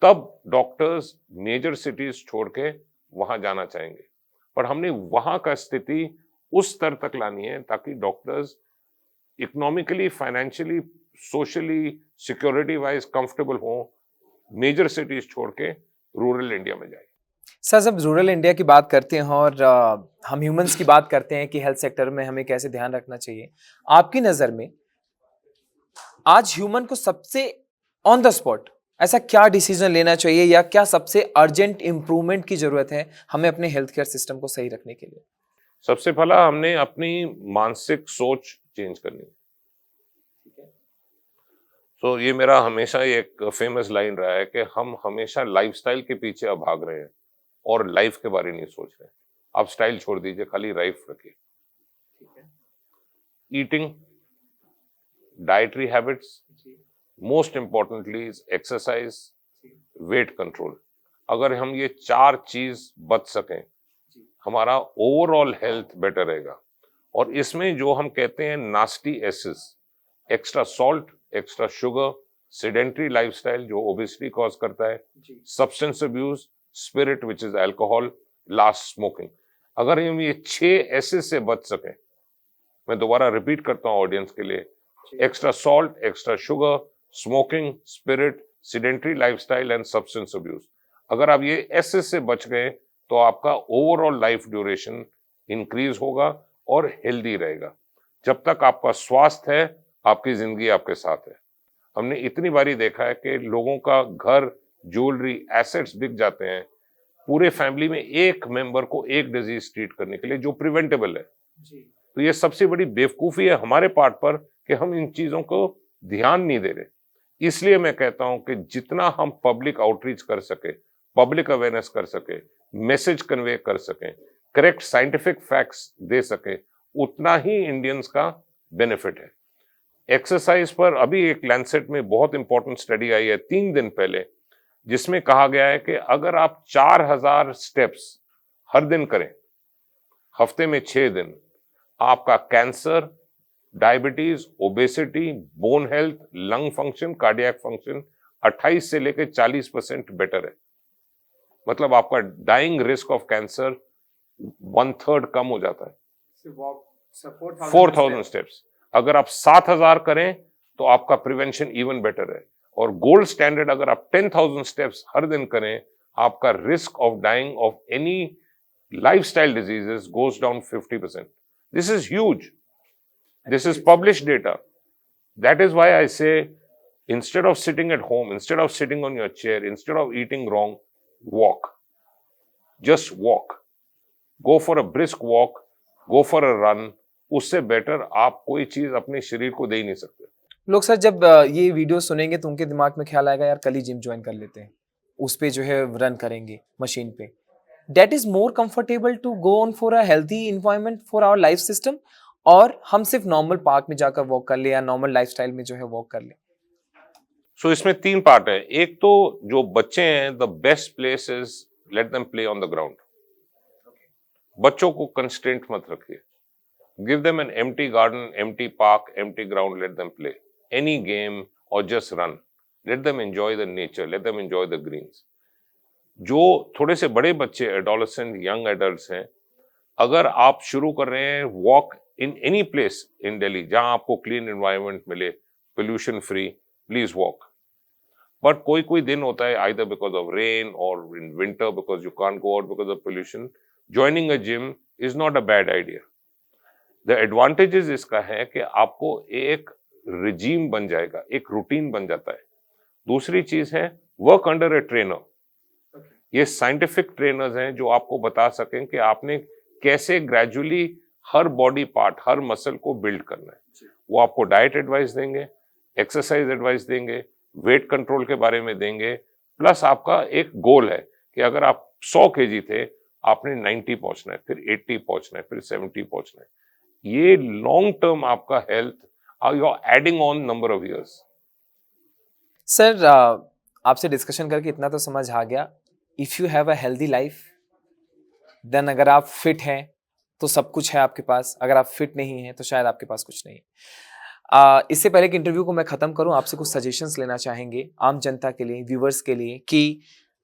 तब डॉक्टर्स मेजर सिटीज छोड़ के वहां जाना चाहेंगे। पर हमने वहां का स्थिति उस स्तर तक लानी है ताकि doctors economically, financially, socially, security wise comfortable हो, मेजर सिटीज छोड़ के रूरल इंडिया में जाए। सर जब रूरल इंडिया की बात करते हैं और हम ह्यूमंस की बात करते हैं कि हेल्थ सेक्टर में हमें कैसे ध्यान रखना चाहिए, आपकी नज़र में आज ह्यूमन को सबसे ऑन द स्पॉट ऐसा क्या डिसीजन लेना चाहिए या क्या सबसे अर्जेंट इंप्रूवमेंट की जरूरत है हमें अपने हेल्थ केयर सिस्टम को सही रखने के लिए? सबसे पहला हमने अपनी मानसिक सोच चेंज करनी है। तो ये मेरा हमेशा एक फेमस लाइन रहा है कि हम हमेशा लाइफस्टाइल के पीछे अब भाग रहे हैं और लाइफ के बारे में नहीं सोच रहे हैं। आप स्टाइल छोड़ दीजिए, खाली लाइफ रखिए। Eating, dietary habits, most importantly exercise, weight control. अगर हम ये 4 चीज बच सकें, हमारा ओवरऑल हेल्थ बेटर रहेगा। और इसमें जो हम कहते हैं nasty esses, extra salt, extra sugar, sedentary lifestyle जो ओबेसिटी कॉज करता है, substance abuse, spirit which is alcohol, last smoking. अगर हम ये 6 एसेस से बच सकें, मैं दोबारा रिपीट करता हूं ऑडियंस के लिए, extra salt, extra sugar, smoking, spirit, sedentary lifestyle and substance abuse, अगर आप ये एसेस से बच गए तो आपका ओवरऑल लाइफ ड्यूरेशन इंक्रीज होगा और हेल्दी रहेगा। जब तक आपका स्वास्थ्य है, आपकी जिंदगी आपके साथ है। हमने इतनी बारी देखा है कि लोगों का घर, ज्वेलरी, एसेट्स बिक जाते हैं पूरे फैमिली में एक मेंबर को एक डिजीज ट्रीट करने के लिए जो प्रिवेंटेबल है। तो ये सबसे बड़ी बेवकूफी है हमारे पार्ट पर कि हम इन चीजों को ध्यान नहीं दे रहे। इसलिए मैं कहता हूं कि जितना हम पब्लिक आउटरीच कर सके, पब्लिक अवेयरनेस कर सके, मैसेज कन्वे कर सकें, करेक्ट साइंटिफिक फैक्ट्स दे सके, उतना ही इंडियंस का बेनिफिट है। एक्सरसाइज पर अभी एक लैंसेट में बहुत इंपॉर्टेंट स्टडी आई है 3 दिन पहले, जिसमें कहा गया है कि अगर आप 4000 स्टेप्स हर दिन करें, हफ्ते में 6 दिन, आपका cancer, diabetes, obesity, bone health, lung function, cardiac function 28 से लेकर 40% बेटर है। मतलब आपका डाइंग रिस्क ऑफ कैंसर 1/3 कम हो जाता है। 4000 स्टेप्स अगर आप 7000 करें तो आपका प्रिवेंशन इवन बेटर है। और गोल्ड स्टैंडर्ड अगर आप 10,000 स्टेप्स हर दिन करें, आपका risk of dying of any lifestyle diseases goes down 50%। This is huge. This is published data. That is why I say, instead of sitting at home, instead of sitting on your chair, instead of eating wrong, walk. Just walk. Go for a brisk walk, go for a run. उससे better आप कोई चीज अपने शरीर को दे ही नहीं सकते। लोग सर जब ये वीडियो सुनेंगे तो उनके दिमाग में ख्याल आएगा यार कल ही जिम ज्वाइन कर लेते हैं, उस पे जो है रन करेंगे मशीन पे। That is more comfortable to go on for a healthy environment for our life system, और हम सिर्फ नॉर्मल पार्क में जाकर वॉक कर ले या नॉर्मल लाइफस्टाइल में जो है वॉक कर ले? सो इसमें 3 पार्ट है। एक तो जो बच्चे हैं, the best place is let them play on the ground. बच्चों को कंस्ट्रेंट मत रखिए। Give them an empty garden, empty park, empty ground, let them play any game और just run. Let them enjoy the nature, let them enjoy the greens. जो थोड़े से बड़े बच्चे, एडोलेसेंट, यंग एडल्ट्स हैं, अगर आप शुरू कर रहे हैं walk in any place in Delhi जहां आपको क्लीन एनवायरनमेंट मिले, pollution free, please walk. But कोई कोई दिन होता है, आइदर बिकॉज ऑफ रेन और in winter because you can't go out because of pollution, joining a gym is not a bad idea. The advantages इसका है कि आपको एक रिजीम बन जाएगा, एक रूटीन बन जाता है। दूसरी चीज है वर्क अंडर ए ट्रेनर। ये साइंटिफिक ट्रेनर्स हैं जो आपको बता सकें कि आपने कैसे ग्रेजुअली हर बॉडी पार्ट, हर मसल को बिल्ड करना है। वो आपको डाइट एडवाइस देंगे, एक्सरसाइज एडवाइस देंगे, वेट कंट्रोल के बारे में देंगे, प्लस आपका एक गोल है कि अगर आप 100 kg थे, आपने 90 पहुंचना है, फिर 80 पहुंचना है, फिर 70 पहुंचना है। ये लॉन्ग टर्म आपका health, you are adding on number of years. Sir, आपसे डिस्कशन करके इतना तो समझ आ गया, if you have a healthy life then अगर आप फिट हैं तो सब कुछ है आपके पास, अगर आप फिट नहीं हैं तो शायद आपके पास कुछ नहीं है। इससे पहले कि इंटरव्यू को मैं ख़त्म करूं, आपसे कुछ सजेशंस लेना चाहेंगे आम जनता के लिए, व्यूवर्स के लिए, कि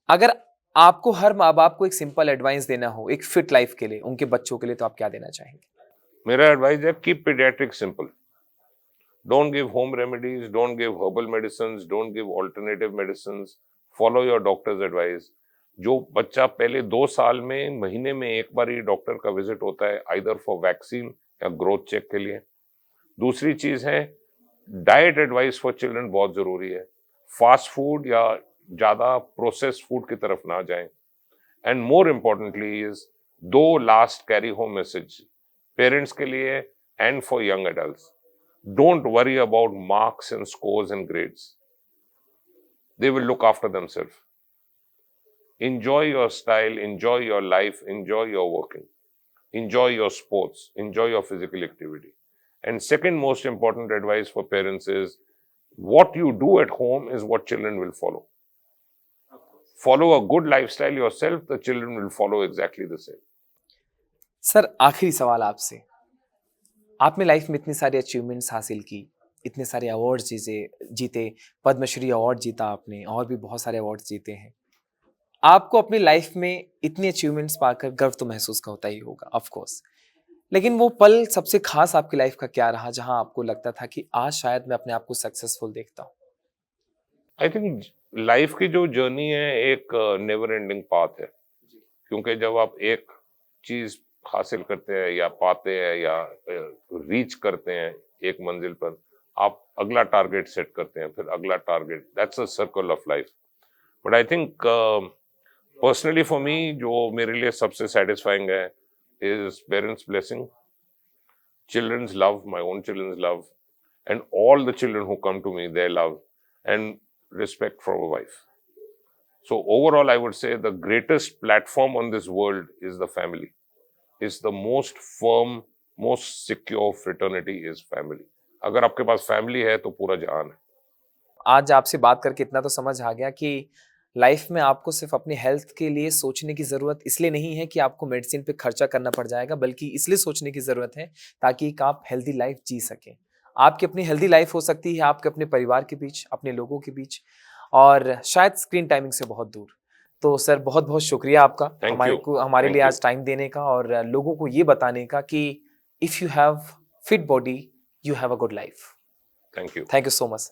अगर आपको हर माँ बाप को एक सिंपल एडवाइस देना हो एक फिट लाइफ के लिए, उनके बच्चों के लिए, तो आप क्या देना चाहेंगे? मेरा एडवाइस है keep paediatric simple. Don't give home remedies, don't give herbal medicines, don't give alternative medicines. Follow your doctor's advice. जो बच्चा पहले 2 साल में महीने में एक बार ही डॉक्टर का विजिट होता है, आइदर फॉर वैक्सीन या ग्रोथ चेक के लिए। दूसरी चीज है डाइट एडवाइस फॉर चिल्ड्रन बहुत जरूरी है। फास्ट फूड या ज्यादा प्रोसेस्ड फूड की तरफ ना जाएं। And more importantly is 2 last carry home message parents के लिए and for young adults. Don't worry about marks and scores and grades. They will look after themselves. Enjoy your style, enjoy your life, enjoy your working, enjoy your sports, enjoy your physical activity. And second most important advice for parents is what you do at home is what children will follow. Follow a good lifestyle yourself, the children will follow exactly the same. Sir, आखिरी सवाल आपसे, आपने life में इतनी सारी achievements हासिल की, इतने सारे अवार्ड्स जीते, पद्मश्री अवार्ड जीता आपने, और भी बहुत सारे अवार्ड्स जीते हैं। आपको अपनी लाइफ में इतनी अचीवमेंट्स पाकर गर्व तो महसूस का होता ही होगा, ऑफ कोर्स, लेकिन वो पल सबसे खास आपकी लाइफ का क्या रहा जहां आपको लगता था कि आज शायद मैं अपने आप को सक्सेसफुल देखता हूँ? आई थिंक लाइफ की जो जर्नी है एक नेवर एंडिंग पाथ है, क्योंकि जब आप एक चीज हासिल करते हैं या पाते हैं या रीच करते हैं एक मंजिल पर, आप अगला टारगेट सेट करते हैं, फिर अगला target, that's a circle of life. But I think personally for me जो मेरे लिए सबसे सेटिस्फाइंग है is parents blessing, childrens love, my own childrens love, and all the children who come to me their love, and respect from a wife. So overall, I would say the greatest platform on this world is the family. Is the most firm, most secure fraternity is family. अगर आपके पास family है तो पूरा जहान है। आज आपसे बात करके इतना तो समझ आ गया कि लाइफ में आपको सिर्फ अपनी हेल्थ के लिए सोचने की ज़रूरत इसलिए नहीं है कि आपको मेडिसिन पे खर्चा करना पड़ जाएगा, बल्कि इसलिए सोचने की ज़रूरत है ताकि एक आप हेल्दी लाइफ जी सकें। आपकी अपनी हेल्दी लाइफ हो सकती है आपके अपने परिवार के बीच, अपने लोगों के बीच, और शायद स्क्रीन टाइमिंग से बहुत दूर। तो सर, बहुत बहुत शुक्रिया आपका हमारे लिए आज टाइम देने का और लोगों को ये बताने का कि if you have fit body you have a good life. Thank you so much.